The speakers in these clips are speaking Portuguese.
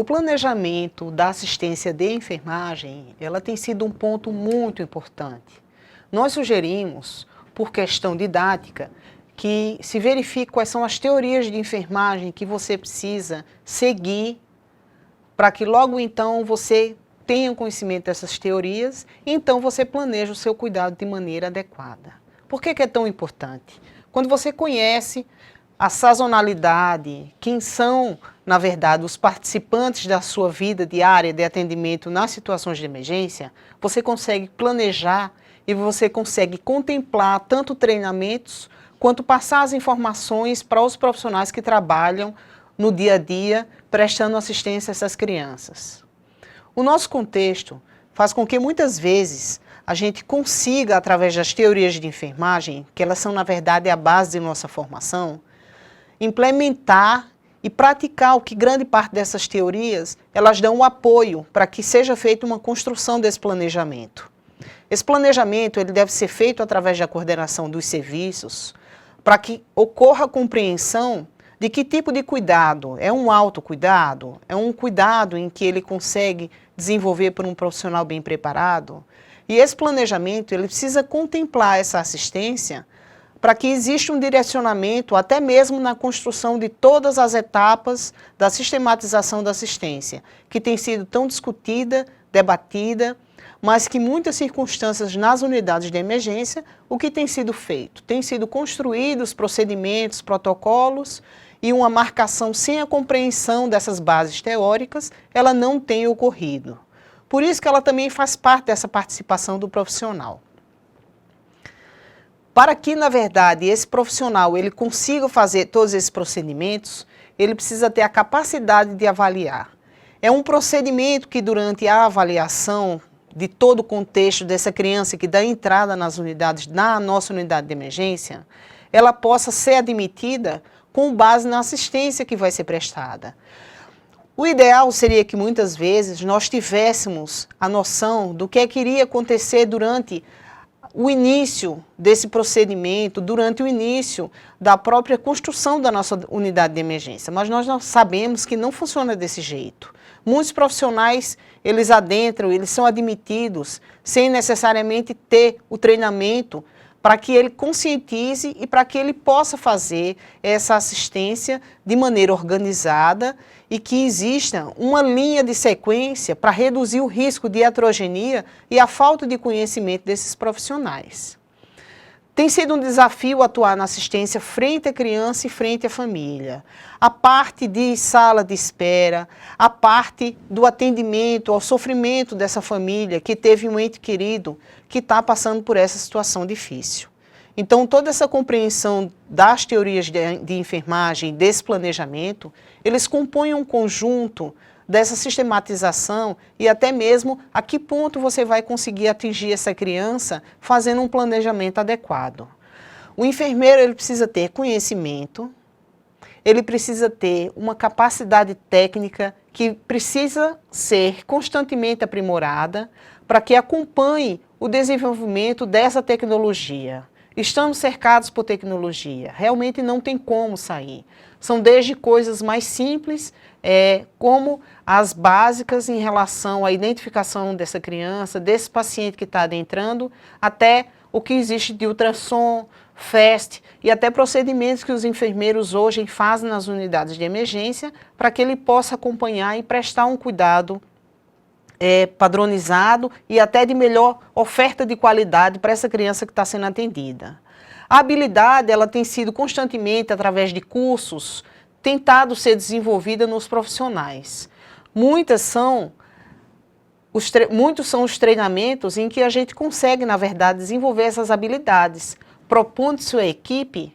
planejamento da assistência de enfermagem, ela tem sido um ponto muito importante. Nós sugerimos, por questão didática, que se verifique quais são as teorias de enfermagem que você precisa seguir para que logo então você tenha conhecimento dessas teorias e então você planeja o seu cuidado de maneira adequada. Por que é tão importante? Quando você conhece a sazonalidade, quem são, na verdade, os participantes da sua vida diária de atendimento nas situações de emergência, você consegue planejar e você consegue contemplar tanto treinamentos quanto passar as informações para os profissionais que trabalham no dia a dia prestando assistência a essas crianças. O nosso contexto faz com que muitas vezes a gente consiga, através das teorias de enfermagem, que elas são na verdade a base de nossa formação, implementar e praticar o que grande parte dessas teorias, elas dão o apoio para que seja feita uma construção desse planejamento. Esse planejamento ele deve ser feito através da coordenação dos serviços, para que ocorra a compreensão de que tipo de cuidado, é um autocuidado, é um cuidado em que ele consegue desenvolver por um profissional bem preparado. E esse planejamento ele precisa contemplar essa assistência para que exista um direcionamento até mesmo na construção de todas as etapas da sistematização da assistência, que tem sido tão discutida, debatida, mas que em muitas circunstâncias nas unidades de emergência, o que tem sido feito? Tem sido construídos procedimentos, protocolos e uma marcação sem a compreensão dessas bases teóricas, ela não tem ocorrido. Por isso que ela também faz parte dessa participação do profissional. Para que, na verdade, esse profissional ele consiga fazer todos esses procedimentos, ele precisa ter a capacidade de avaliar. É um procedimento que, durante a avaliação de todo o contexto dessa criança que dá entrada nas unidades, na nossa unidade de emergência, ela possa ser admitida com base na assistência que vai ser prestada. O ideal seria que muitas vezes nós tivéssemos a noção do que iria acontecer durante o início desse procedimento, durante o início da própria construção da nossa unidade de emergência, mas nós sabemos que não funciona desse jeito. Muitos profissionais, eles adentram, eles são admitidos sem necessariamente ter o treinamento para que ele conscientize e para que ele possa fazer essa assistência de maneira organizada e que exista uma linha de sequência para reduzir o risco de heterogeneia e a falta de conhecimento desses profissionais. Tem sido um desafio atuar na assistência frente à criança e frente à família. A parte de sala de espera, a parte do atendimento ao sofrimento dessa família que teve um ente querido que está passando por essa situação difícil. Então, toda essa compreensão das teorias de enfermagem, desse planejamento, eles compõem um conjunto dessa sistematização e até mesmo a que ponto você vai conseguir atingir essa criança fazendo um planejamento adequado. O enfermeiro ele precisa ter conhecimento, ele precisa ter uma capacidade técnica que precisa ser constantemente aprimorada para que acompanhe o desenvolvimento dessa tecnologia. Estamos cercados por tecnologia, realmente não tem como sair. São desde coisas mais simples, como as básicas em relação à identificação dessa criança, desse paciente que está adentrando, até o que existe de ultrassom, FAST e até procedimentos que os enfermeiros hoje fazem nas unidades de emergência para que ele possa acompanhar e prestar um cuidado padronizado e até de melhor oferta de qualidade para essa criança que está sendo atendida. A habilidade ela tem sido constantemente, através de cursos, tentado ser desenvolvida nos profissionais. Muitos são os treinamentos em que a gente consegue, na verdade, desenvolver essas habilidades, propondo sua equipe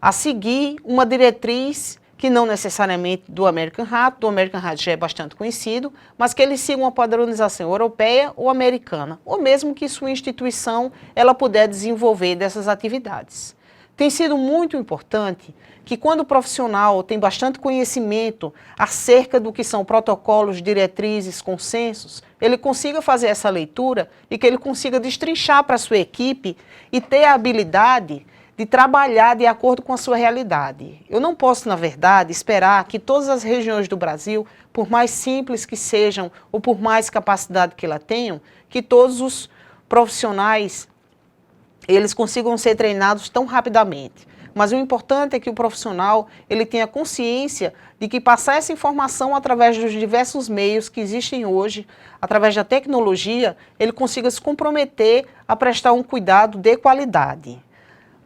a seguir uma diretriz que não necessariamente do American Heart já é bastante conhecido, mas que eles sigam uma padronização europeia ou americana, ou mesmo que sua instituição ela puder desenvolver dessas atividades. Tem sido muito importante que quando o profissional tem bastante conhecimento acerca do que são protocolos, diretrizes, consensos, ele consiga fazer essa leitura e que ele consiga destrinchar para a sua equipe e ter a habilidade de trabalhar de acordo com a sua realidade. Eu não posso, na verdade, esperar que todas as regiões do Brasil, por mais simples que sejam ou por mais capacidade que elas tenham, que todos os profissionais eles consigam ser treinados tão rapidamente. Mas o importante é que o profissional ele tenha consciência de que passar essa informação através dos diversos meios que existem hoje, através da tecnologia, ele consiga se comprometer a prestar um cuidado de qualidade,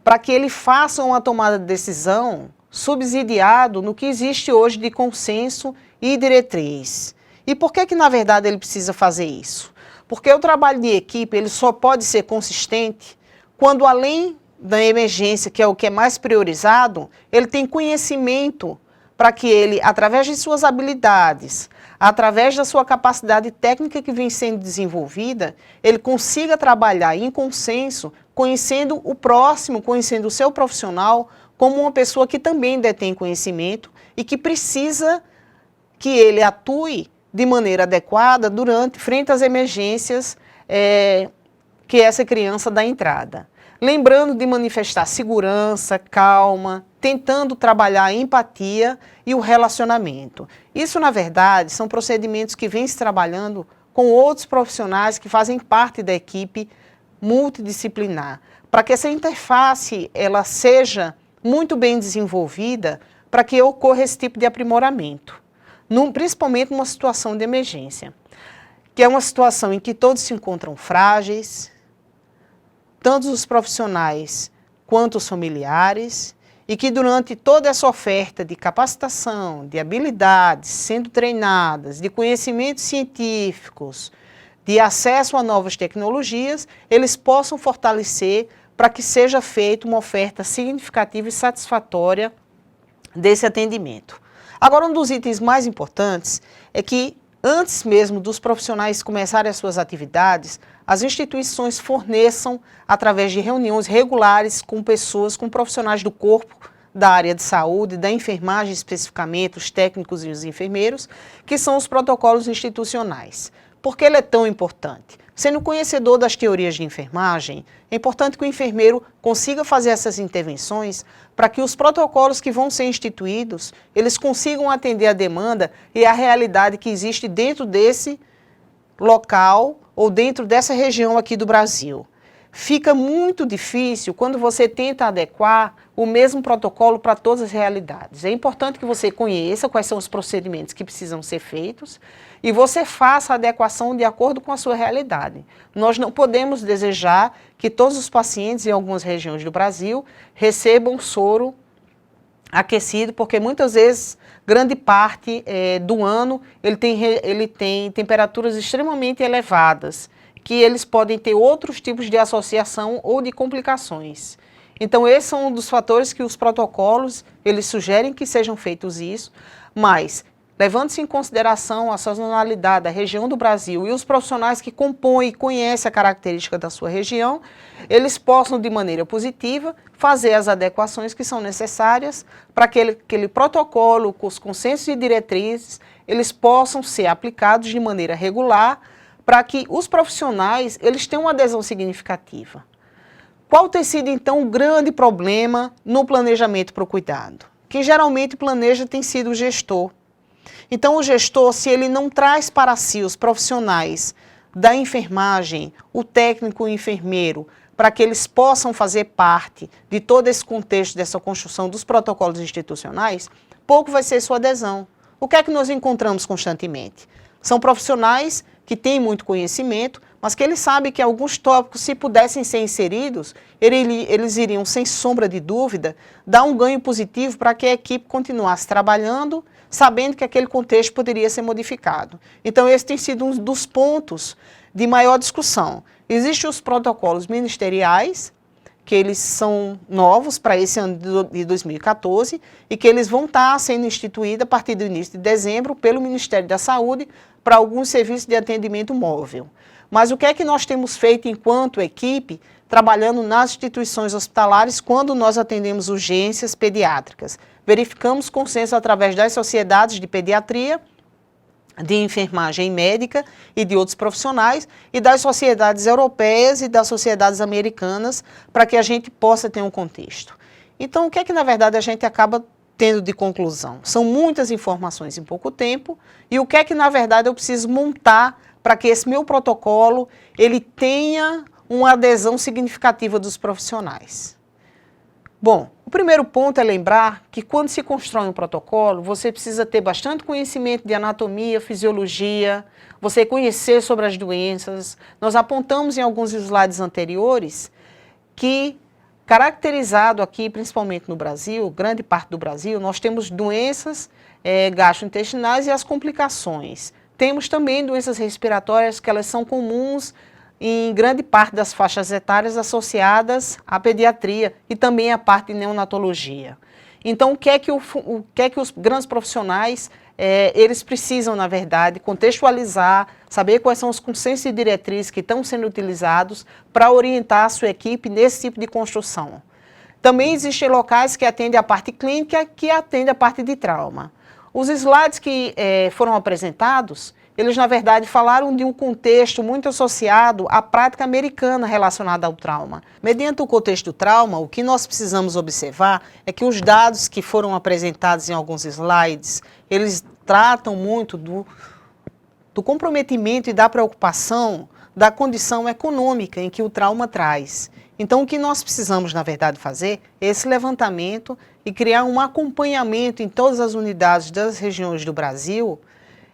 para que ele faça uma tomada de decisão subsidiado no que existe hoje de consenso e diretriz. E por que na verdade ele precisa fazer isso? Porque o trabalho de equipe ele só pode ser consistente quando, além da emergência, que é o que é mais priorizado, ele tem conhecimento para que ele, através de suas habilidades, através da sua capacidade técnica que vem sendo desenvolvida, ele consiga trabalhar em consenso, conhecendo o próximo, conhecendo o seu profissional, como uma pessoa que também detém conhecimento e que precisa que ele atue de maneira adequada frente às emergências que essa criança dá entrada. Lembrando de manifestar segurança, calma, tentando trabalhar a empatia e o relacionamento. Isso, na verdade, são procedimentos que vêm se trabalhando com outros profissionais que fazem parte da equipe multidisciplinar, para que essa interface ela seja muito bem desenvolvida para que ocorra esse tipo de aprimoramento, principalmente numa situação de emergência, que é uma situação em que todos se encontram frágeis, tanto os profissionais quanto os familiares, e que durante toda essa oferta de capacitação, de habilidades sendo treinadas, de conhecimentos científicos, de acesso a novas tecnologias, eles possam fortalecer para que seja feita uma oferta significativa e satisfatória desse atendimento. Agora, um dos itens mais importantes é que, antes mesmo dos profissionais começarem as suas atividades, as instituições forneçam, através de reuniões regulares com pessoas, com profissionais do corpo, da área de saúde, da enfermagem especificamente, os técnicos e os enfermeiros, que são os protocolos institucionais. Por que ele é tão importante? Sendo conhecedor das teorias de enfermagem, é importante que o enfermeiro consiga fazer essas intervenções para que os protocolos que vão ser instituídos, eles consigam atender a demanda e a realidade que existe dentro desse local ou dentro dessa região aqui do Brasil. Fica muito difícil quando você tenta adequar o mesmo protocolo para todas as realidades. É importante que você conheça quais são os procedimentos que precisam ser feitos e você faça a adequação de acordo com a sua realidade. Nós não podemos desejar que todos os pacientes em algumas regiões do Brasil recebam soro aquecido, porque muitas vezes, grande parte do ano, ele tem temperaturas extremamente elevadas, que eles podem ter outros tipos de associação ou de complicações. Então, esses são um dos fatores que os protocolos, eles sugerem que sejam feitos isso, mas, levando-se em consideração a sazonalidade da região do Brasil e os profissionais que compõem e conhecem a característica da sua região, eles possam, de maneira positiva, fazer as adequações que são necessárias para que aquele protocolo, com os consensos e diretrizes, eles possam ser aplicados de maneira regular para que os profissionais eles tenham uma adesão significativa. Qual tem sido, então, o grande problema no planejamento para o cuidado? Que geralmente planeja tem sido o gestor. Então, o gestor, se ele não traz para si os profissionais da enfermagem, o técnico e o enfermeiro, para que eles possam fazer parte de todo esse contexto dessa construção dos protocolos institucionais, pouco vai ser sua adesão. O que é que nós encontramos constantemente? São profissionais que têm muito conhecimento, mas que eles sabem que alguns tópicos, se pudessem ser inseridos, eles iriam, sem sombra de dúvida, dar um ganho positivo para que a equipe continuasse trabalhando, sabendo que aquele contexto poderia ser modificado. Então, esse tem sido um dos pontos de maior discussão. Existem os protocolos ministeriais, que eles são novos para esse ano de 2014 e que eles vão estar sendo instituídos a partir do início de dezembro pelo Ministério da Saúde para alguns serviços de atendimento móvel. Mas o que é que nós temos feito enquanto equipe, trabalhando nas instituições hospitalares quando nós atendemos urgências pediátricas? Verificamos consenso através das sociedades de pediatria, de enfermagem médica e de outros profissionais, e das sociedades europeias e das sociedades americanas, para que a gente possa ter um contexto. Então, o que é que, na verdade, a gente acaba tendo de conclusão? São muitas informações em pouco tempo, e o que é que, na verdade, eu preciso montar para que esse meu protocolo ele tenha uma adesão significativa dos profissionais? Bom, o primeiro ponto é lembrar que quando se constrói um protocolo, você precisa ter bastante conhecimento de anatomia, fisiologia, você conhecer sobre as doenças. Nós apontamos em alguns slides anteriores que, caracterizado aqui, principalmente no Brasil, grande parte do Brasil, nós temos doenças gastrointestinais e as complicações. Temos também doenças respiratórias que elas são comuns em grande parte das faixas etárias associadas à pediatria e também à parte de neonatologia. Então, o que é que os grandes profissionais, eles precisam, na verdade, contextualizar, saber quais são os consensos e diretrizes que estão sendo utilizados para orientar a sua equipe nesse tipo de construção. Também existem locais que atendem a parte clínica, que atendem a parte de trauma. Os slides que foram apresentados, eles, na verdade, falaram de um contexto muito associado à prática americana relacionada ao trauma. Mediante o contexto do trauma, o que nós precisamos observar é que os dados que foram apresentados em alguns slides, eles tratam muito do comprometimento e da preocupação da condição econômica em que o trauma traz. Então, o que nós precisamos, na verdade, fazer é esse levantamento e criar um acompanhamento em todas as unidades das regiões do Brasil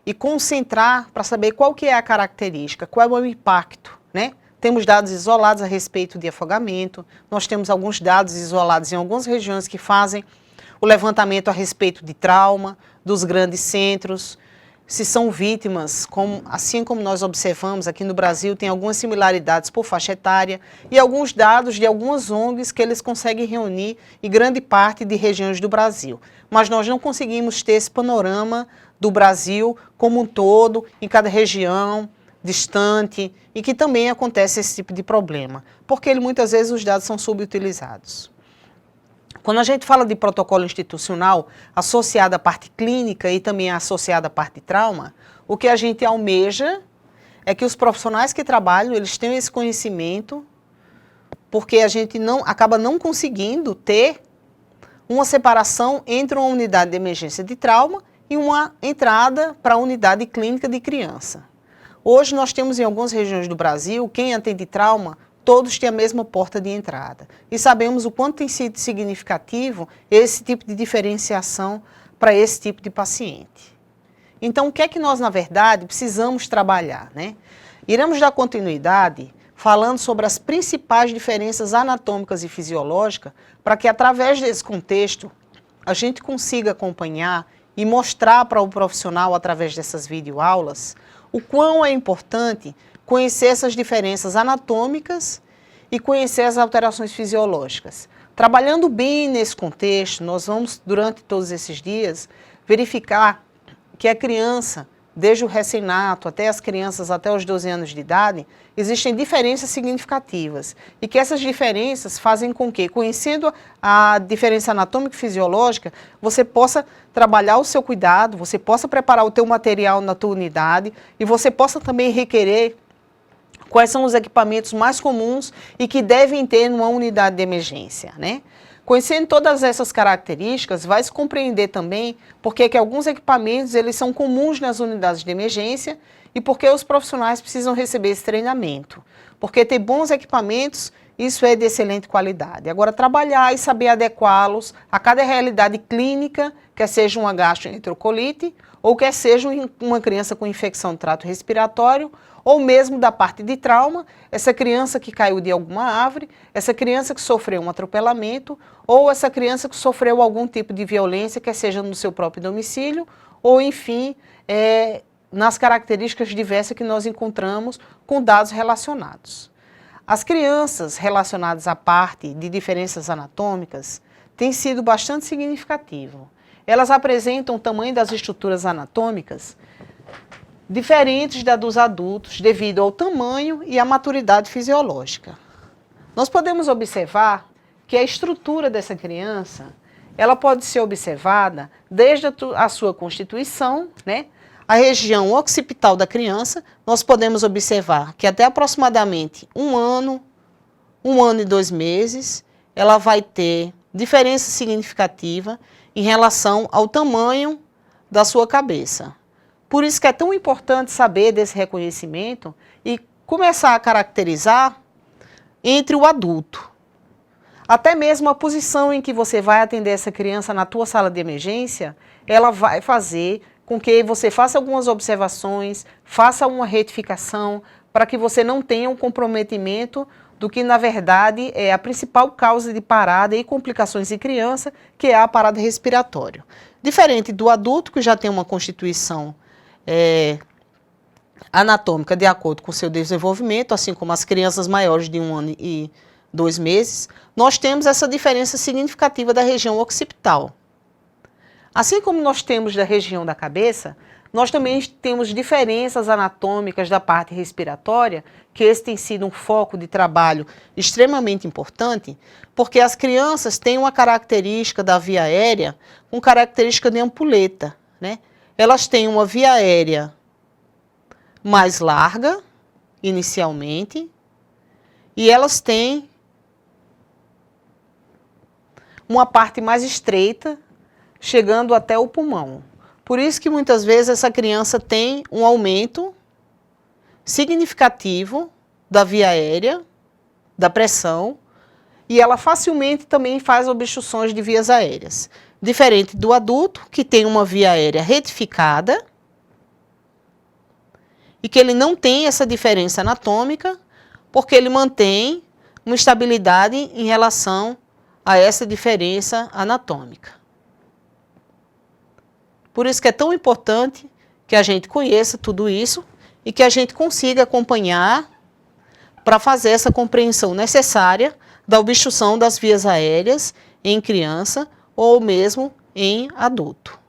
e concentrar para saber qual que é a característica, qual é o impacto, né? Temos dados isolados a respeito de afogamento, nós temos alguns dados isolados em algumas regiões que fazem o levantamento a respeito de trauma, dos grandes centros, se são vítimas, assim como nós observamos aqui no Brasil, tem algumas similaridades por faixa etária e alguns dados de algumas ONGs que eles conseguem reunir em grande parte de regiões do Brasil. Mas nós não conseguimos ter esse panorama do Brasil como um todo, em cada região, distante, e que também acontece esse tipo de problema, porque muitas vezes os dados são subutilizados. Quando a gente fala de protocolo institucional associado à parte clínica e também associado à parte de trauma, o que a gente almeja é que os profissionais que trabalham, eles tenham esse conhecimento, porque a gente acaba não conseguindo ter uma separação entre uma unidade de emergência de trauma e uma entrada para a unidade clínica de criança. Hoje nós temos em algumas regiões do Brasil, quem atende trauma, todos têm a mesma porta de entrada. E sabemos o quanto tem sido significativo esse tipo de diferenciação para esse tipo de paciente. Então, o que é que nós, na verdade, precisamos trabalhar, né? Iremos dar continuidade falando sobre as principais diferenças anatômicas e fisiológicas para que, através desse contexto, a gente consiga acompanhar e mostrar para o profissional, através dessas videoaulas, o quão é importante conhecer essas diferenças anatômicas e conhecer as alterações fisiológicas. Trabalhando bem nesse contexto, nós vamos, durante todos esses dias, verificar que a criança, desde o recém-nato até as crianças até os 12 anos de idade, existem diferenças significativas e que essas diferenças fazem com que, conhecendo a diferença anatômica e fisiológica, você possa trabalhar o seu cuidado, você possa preparar o teu material na tua unidade e você possa também requerer quais são os equipamentos mais comuns e que devem ter numa unidade de emergência, né? Conhecendo todas essas características, vai se compreender também por que alguns equipamentos eles são comuns nas unidades de emergência e por que os profissionais precisam receber esse treinamento. Porque ter bons equipamentos, isso é de excelente qualidade. Agora, trabalhar e saber adequá-los a cada realidade clínica, quer seja uma gastroenterocolite ou quer seja uma criança com infecção do trato respiratório, ou mesmo da parte de trauma, essa criança que caiu de alguma árvore, essa criança que sofreu um atropelamento, ou essa criança que sofreu algum tipo de violência, quer seja no seu próprio domicílio, ou enfim, nas características diversas que nós encontramos com dados relacionados. As crianças relacionadas à parte de diferenças anatômicas têm sido bastante significativo. Elas apresentam o tamanho das estruturas anatômicas diferentes da dos adultos devido ao tamanho e à maturidade fisiológica. Nós podemos observar que a estrutura dessa criança, ela pode ser observada desde a sua constituição, né, a região occipital da criança, nós podemos observar que até aproximadamente 1 ano, 1 ano e 2 meses, ela vai ter diferença significativa em relação ao tamanho da sua cabeça. Por isso que é tão importante saber desse reconhecimento e começar a caracterizar entre o adulto. Até mesmo a posição em que você vai atender essa criança na tua sala de emergência, ela vai fazer com que você faça algumas observações, faça uma retificação, para que você não tenha um comprometimento do que, na verdade, é a principal causa de parada e complicações em criança, que é a parada respiratória. Diferente do adulto, que já tem uma constituição anatômica de acordo com o seu desenvolvimento, assim como as crianças maiores de 1 ano e 2 meses, nós temos essa diferença significativa da região occipital. Assim como nós temos da região da cabeça, nós também temos diferenças anatômicas da parte respiratória, que esse tem sido um foco de trabalho extremamente importante, porque as crianças têm uma característica da via aérea, com característica de ampulheta, né? Elas têm uma via aérea mais larga, inicialmente, e elas têm uma parte mais estreita, chegando até o pulmão. Por isso que muitas vezes essa criança tem um aumento significativo da via aérea, da pressão, e ela facilmente também faz obstruções de vias aéreas. Diferente do adulto, que tem uma via aérea retificada, e que ele não tem essa diferença anatômica, porque ele mantém uma estabilidade em relação a essa diferença anatômica. Por isso que é tão importante que a gente conheça tudo isso e que a gente consiga acompanhar para fazer essa compreensão necessária da obstrução das vias aéreas em criança ou mesmo em adulto.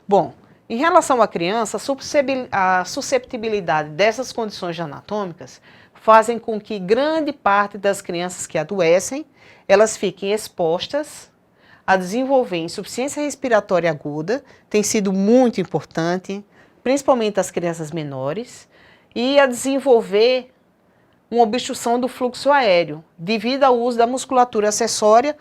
Bom, em relação à criança, a susceptibilidade dessas condições anatômicas fazem com que grande parte das crianças que adoecem, elas fiquem expostas a desenvolver insuficiência respiratória aguda, tem sido muito importante, principalmente as crianças menores, e a desenvolver uma obstrução do fluxo aéreo, devido ao uso da musculatura acessória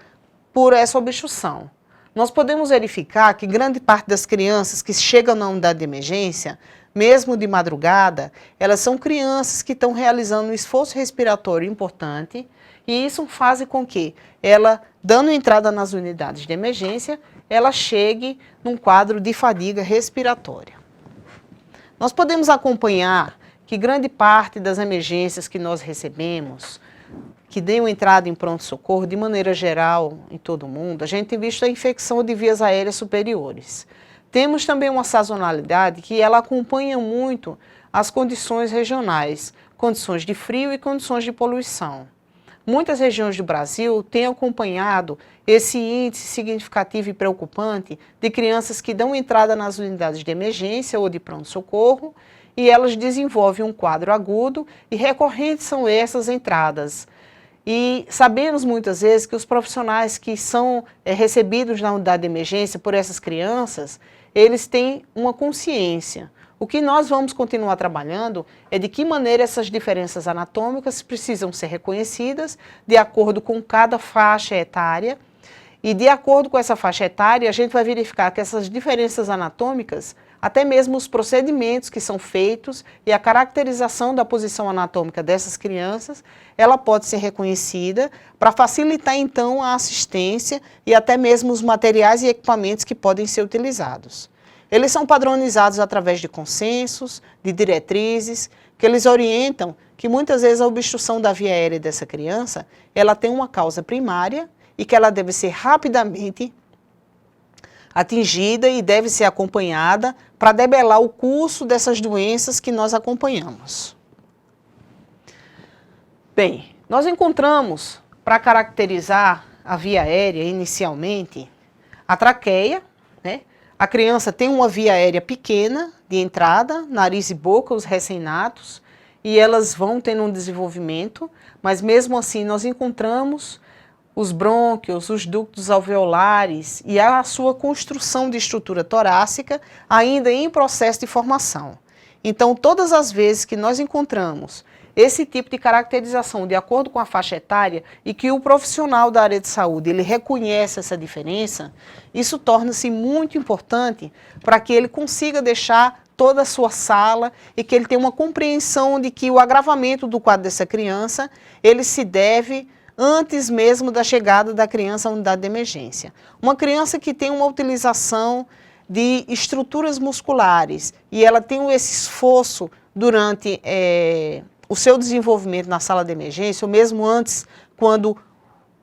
por essa obstrução. Nós podemos verificar que grande parte das crianças que chegam na unidade de emergência, mesmo de madrugada, elas são crianças que estão realizando um esforço respiratório importante e isso faz com que ela, dando entrada nas unidades de emergência, ela chegue num quadro de fadiga respiratória. Nós podemos acompanhar que grande parte das emergências que nós recebemos, que deu entrada em pronto-socorro, de maneira geral, em todo o mundo, a gente tem visto a infecção de vias aéreas superiores. Temos também uma sazonalidade que ela acompanha muito as condições regionais, condições de frio e condições de poluição. Muitas regiões do Brasil têm acompanhado esse índice significativo e preocupante de crianças que dão entrada nas unidades de emergência ou de pronto-socorro e elas desenvolvem um quadro agudo e recorrentes são essas entradas. E sabemos muitas vezes que os profissionais que são recebidos na unidade de emergência por essas crianças, eles têm uma consciência. O que nós vamos continuar trabalhando é de que maneira essas diferenças anatômicas precisam ser reconhecidas de acordo com cada faixa etária e de acordo com essa faixa etária a gente vai verificar que essas diferenças anatômicas, até mesmo os procedimentos que são feitos e a caracterização da posição anatômica dessas crianças, ela pode ser reconhecida para facilitar então a assistência e até mesmo os materiais e equipamentos que podem ser utilizados. Eles são padronizados através de consensos, de diretrizes, que eles orientam que muitas vezes a obstrução da via aérea dessa criança, ela tem uma causa primária e que ela deve ser rapidamente atingida e deve ser acompanhada para debelar o curso dessas doenças que nós acompanhamos. Bem, nós encontramos, para caracterizar a via aérea inicialmente, a traqueia, né? A criança tem uma via aérea pequena de entrada, nariz e boca, os recém-natos, e elas vão tendo um desenvolvimento, mas mesmo assim nós encontramos os brônquios, os ductos alveolares e a sua construção de estrutura torácica ainda em processo de formação. Então, todas as vezes que nós encontramos esse tipo de caracterização de acordo com a faixa etária e que o profissional da área de saúde ele reconhece essa diferença, isso torna-se muito importante para que ele consiga deixar toda a sua sala e que ele tenha uma compreensão de que o agravamento do quadro dessa criança, ele se deve antes mesmo da chegada da criança à unidade de emergência. Uma criança que tem uma utilização de estruturas musculares e ela tem esse esforço durante o seu desenvolvimento na sala de emergência, ou mesmo antes, quando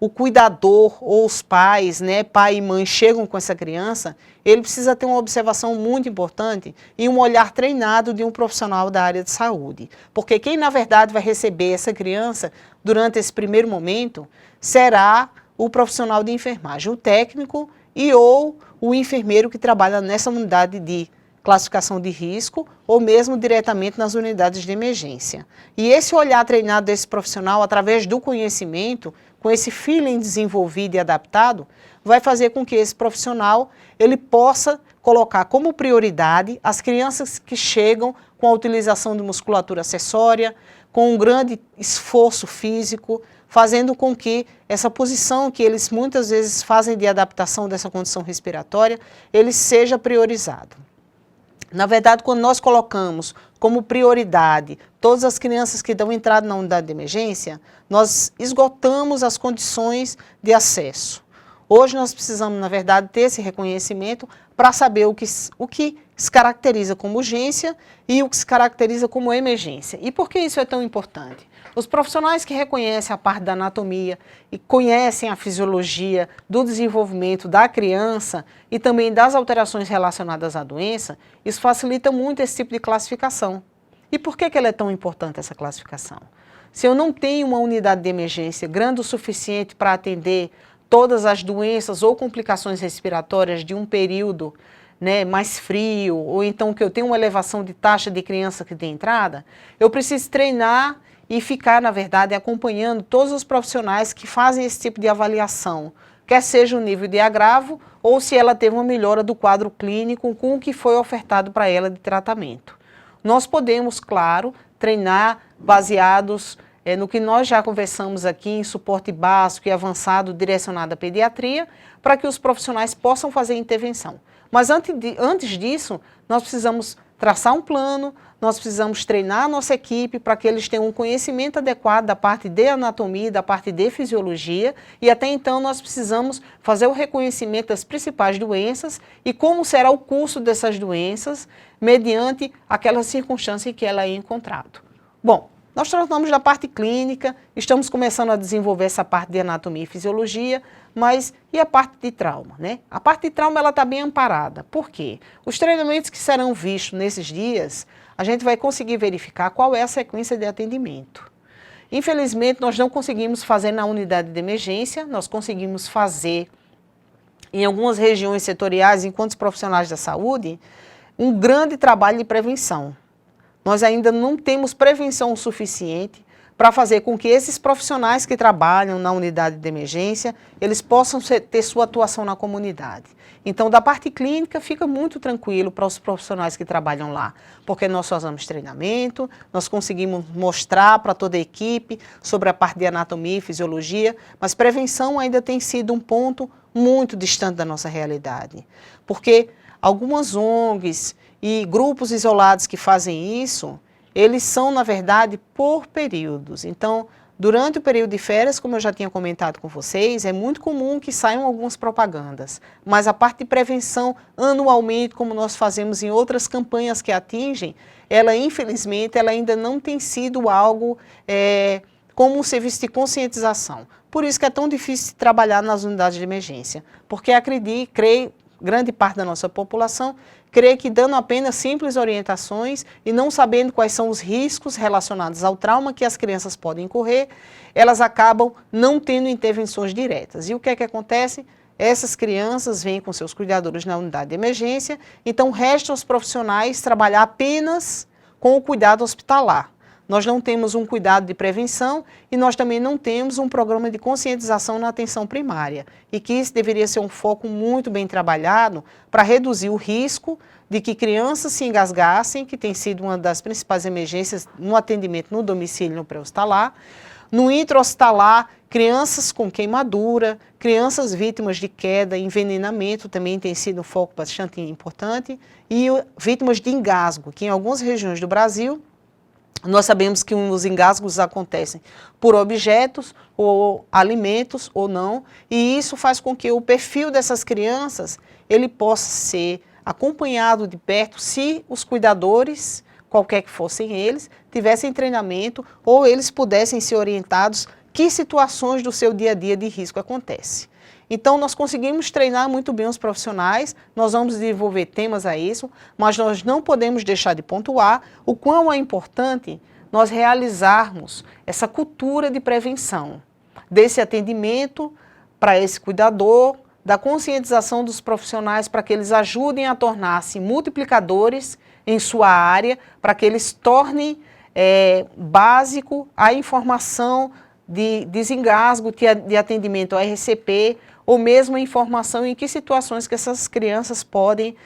o cuidador ou os pais, pai e mãe, chegam com essa criança, ele precisa ter uma observação muito importante e um olhar treinado de um profissional da área de saúde. Porque quem, na verdade, vai receber essa criança durante esse primeiro momento será o profissional de enfermagem, o técnico e ou o enfermeiro que trabalha nessa unidade de classificação de risco ou mesmo diretamente nas unidades de emergência. E esse olhar treinado desse profissional, através do conhecimento, com esse feeling desenvolvido e adaptado, vai fazer com que esse profissional ele possa colocar como prioridade as crianças que chegam com a utilização de musculatura acessória, com um grande esforço físico, fazendo com que essa posição que eles muitas vezes fazem de adaptação dessa condição respiratória, ele seja priorizado. Na verdade, quando nós colocamos como prioridade todas as crianças que dão entrada na unidade de emergência, nós esgotamos as condições de acesso. Hoje nós precisamos, na verdade, ter esse reconhecimento para saber o que se caracteriza como urgência e o que se caracteriza como emergência. E por que isso é tão importante? Os profissionais que reconhecem a parte da anatomia e conhecem a fisiologia do desenvolvimento da criança e também das alterações relacionadas à doença, isso facilita muito esse tipo de classificação. E por que ela é tão importante, essa classificação? Se eu não tenho uma unidade de emergência grande o suficiente para atender todas as doenças ou complicações respiratórias de um período mais frio, ou então que eu tenho uma elevação de taxa de criança que tem entrada, eu preciso treinar e ficar, na verdade, acompanhando todos os profissionais que fazem esse tipo de avaliação, quer seja o nível de agravo ou se ela teve uma melhora do quadro clínico com o que foi ofertado para ela de tratamento. Nós podemos, claro, treinar baseados no que nós já conversamos aqui em suporte básico e avançado direcionado à pediatria, para que os profissionais possam fazer intervenção. Mas antes disso, nós precisamos traçar um plano, nós precisamos treinar a nossa equipe para que eles tenham um conhecimento adequado da parte de anatomia, da parte de fisiologia, e até então nós precisamos fazer o reconhecimento das principais doenças e como será o curso dessas doenças mediante aquela circunstância em que ela é encontrado. Bom, nós tratamos da parte clínica, estamos começando a desenvolver essa parte de anatomia e fisiologia, mas e a parte de trauma, A parte de trauma ela está bem amparada. Por quê? Os treinamentos que serão vistos nesses dias, a gente vai conseguir verificar qual é a sequência de atendimento. Infelizmente, nós não conseguimos fazer na unidade de emergência, nós conseguimos fazer em algumas regiões setoriais, enquanto profissionais da saúde, um grande trabalho de prevenção. Nós ainda não temos prevenção suficiente para fazer com que esses profissionais que trabalham na unidade de emergência, eles possam ter sua atuação na comunidade. Então, da parte clínica, fica muito tranquilo para os profissionais que trabalham lá, porque nós fazemos treinamento, nós conseguimos mostrar para toda a equipe sobre a parte de anatomia e fisiologia, mas prevenção ainda tem sido um ponto muito distante da nossa realidade, porque algumas ONGs e grupos isolados que fazem isso, eles são, na verdade, por períodos. Então, durante o período de férias, como eu já tinha comentado com vocês, é muito comum que saiam algumas propagandas, mas a parte de prevenção, anualmente, como nós fazemos em outras campanhas que atingem, ela, infelizmente, ela ainda não tem sido algo como um serviço de conscientização. Por isso que é tão difícil trabalhar nas unidades de emergência, porque creio, grande parte da nossa população crê que dando apenas simples orientações e não sabendo quais são os riscos relacionados ao trauma que as crianças podem incorrer, elas acabam não tendo intervenções diretas. E o que é que acontece? Essas crianças vêm com seus cuidadores na unidade de emergência, então resta aos profissionais trabalhar apenas com o cuidado hospitalar. nós não temos um cuidado de prevenção e nós também não temos um programa de conscientização na atenção primária. E que isso deveria ser um foco muito bem trabalhado para reduzir o risco de que crianças se engasgassem, que tem sido uma das principais emergências no atendimento no domicílio no pré-hospitalar. No intra-hospitalar, crianças com queimadura, crianças vítimas de queda, envenenamento também tem sido um foco bastante importante, e vítimas de engasgo, que em algumas regiões do Brasil, nós sabemos que os engasgos acontecem por objetos ou alimentos ou não, e isso faz com que o perfil dessas crianças ele possa ser acompanhado de perto se os cuidadores, qualquer que fossem eles, tivessem treinamento ou eles pudessem ser orientados que situações do seu dia a dia de risco acontecem. Então, nós conseguimos treinar muito bem os profissionais, nós vamos desenvolver temas a isso, mas nós não podemos deixar de pontuar o quão é importante nós realizarmos essa cultura de prevenção, desse atendimento para esse cuidador, da conscientização dos profissionais para que eles ajudem a tornar-se multiplicadores em sua área, para que eles tornem básico a informação de desengasgo, de atendimento ao RCP, ou mesmo a informação em que situações que essas crianças podem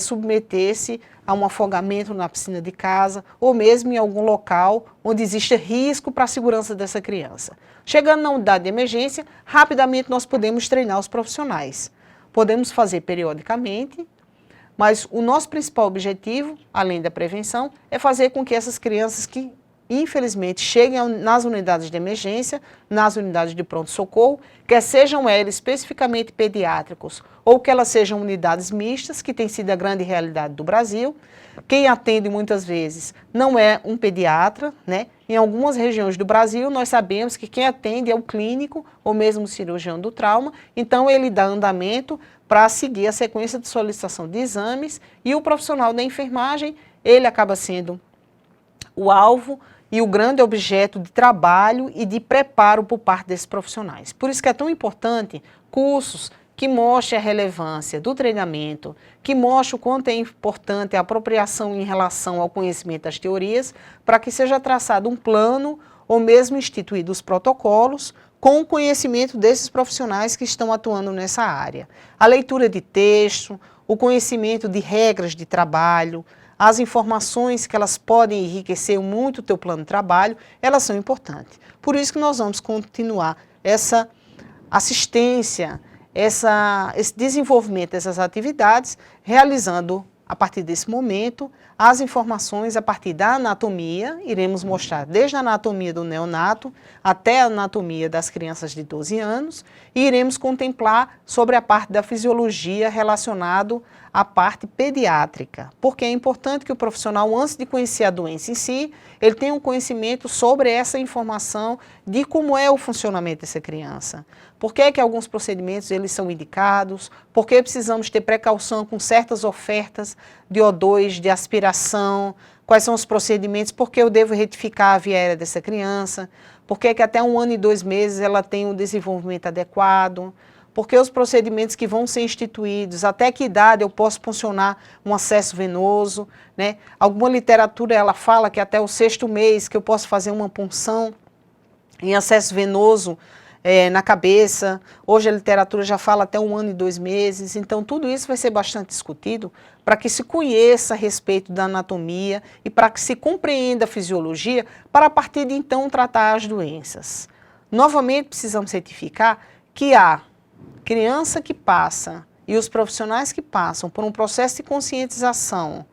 submeter-se a um afogamento na piscina de casa, ou mesmo em algum local onde existe risco para a segurança dessa criança. Chegando na unidade de emergência, rapidamente nós podemos treinar os profissionais. Podemos fazer periodicamente, mas o nosso principal objetivo, além da prevenção, é fazer com que essas crianças que infelizmente cheguem nas unidades de emergência, nas unidades de pronto-socorro, quer sejam elas especificamente pediátricos ou que elas sejam unidades mistas, que tem sido a grande realidade do Brasil. Quem atende muitas vezes não é um pediatra, né? Em algumas regiões do Brasil nós sabemos que quem atende é o clínico ou mesmo o cirurgião do trauma, então ele dá andamento para seguir a sequência de solicitação de exames e o profissional da enfermagem, ele acaba sendo o alvo e o grande objeto de trabalho e de preparo por parte desses profissionais. Por isso que é tão importante cursos que mostrem a relevância do treinamento, que mostrem o quanto é importante a apropriação em relação ao conhecimento das teorias, para que seja traçado um plano ou mesmo instituídos protocolos com o conhecimento desses profissionais que estão atuando nessa área. A leitura de texto, o conhecimento de regras de trabalho, as informações que elas podem enriquecer muito o teu plano de trabalho, elas são importantes. Por isso que nós vamos continuar essa assistência, esse desenvolvimento dessas atividades, realizando a partir desse momento as informações a partir da anatomia, iremos mostrar desde a anatomia do neonato até a anatomia das crianças de 12 anos e iremos contemplar sobre a parte da fisiologia relacionado à parte pediátrica, porque é importante que o profissional, antes de conhecer a doença em si, ele tenha um conhecimento sobre essa informação de como é o funcionamento dessa criança. Por que é que alguns procedimentos eles são indicados, por que precisamos ter precaução com certas ofertas de O2, de aspiração, quais são os procedimentos, por que eu devo retificar a via aérea dessa criança, por que é que até 1 ano e 2 meses ela tem um desenvolvimento adequado, porque os procedimentos que vão ser instituídos, até que idade eu posso funcionar um acesso venoso, né? Alguma literatura ela fala que até o 6º mês que eu posso fazer uma punção em acesso venoso na cabeça. Hoje a literatura já fala até 1 ano e 2 meses, então tudo isso vai ser bastante discutido para que se conheça a respeito da anatomia e para que se compreenda a fisiologia para a partir de então tratar as doenças. Novamente precisamos certificar que há criança que passa e os profissionais que passam por um processo de conscientização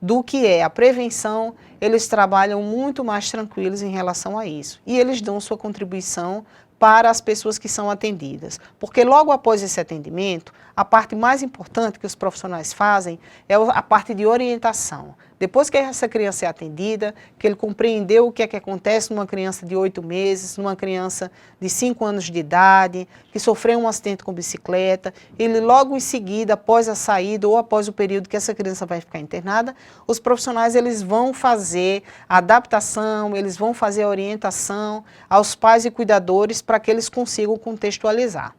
do que é a prevenção, eles trabalham muito mais tranquilos em relação a isso. E eles dão sua contribuição para as pessoas que são atendidas. Porque logo após esse atendimento, a parte mais importante que os profissionais fazem é a parte de orientação. Depois que essa criança é atendida, que ele compreendeu o que é que acontece numa criança de 8 meses, numa criança de 5 anos de idade, que sofreu um acidente com bicicleta, ele logo em seguida, após a saída ou após o período que essa criança vai ficar internada, os profissionais eles vão fazer a adaptação, eles vão fazer a orientação aos pais e cuidadores para que eles consigam contextualizar.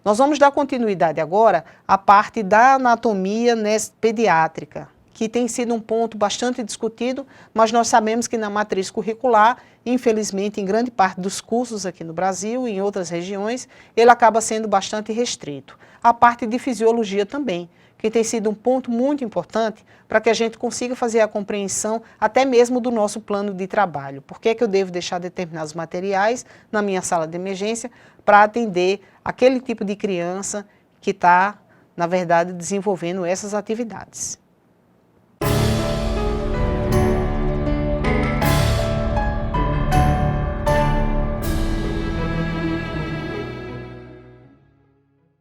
Nós vamos dar continuidade agora à parte da anatomia pediátrica, que tem sido um ponto bastante discutido, mas nós sabemos que na matriz curricular, infelizmente, em grande parte dos cursos aqui no Brasil e em outras regiões, ele acaba sendo bastante restrito. A parte de fisiologia também, que tem sido um ponto muito importante para que a gente consiga fazer a compreensão até mesmo do nosso plano de trabalho. Por que eu devo deixar determinados materiais na minha sala de emergência para atender aquele tipo de criança que está, na verdade, desenvolvendo essas atividades.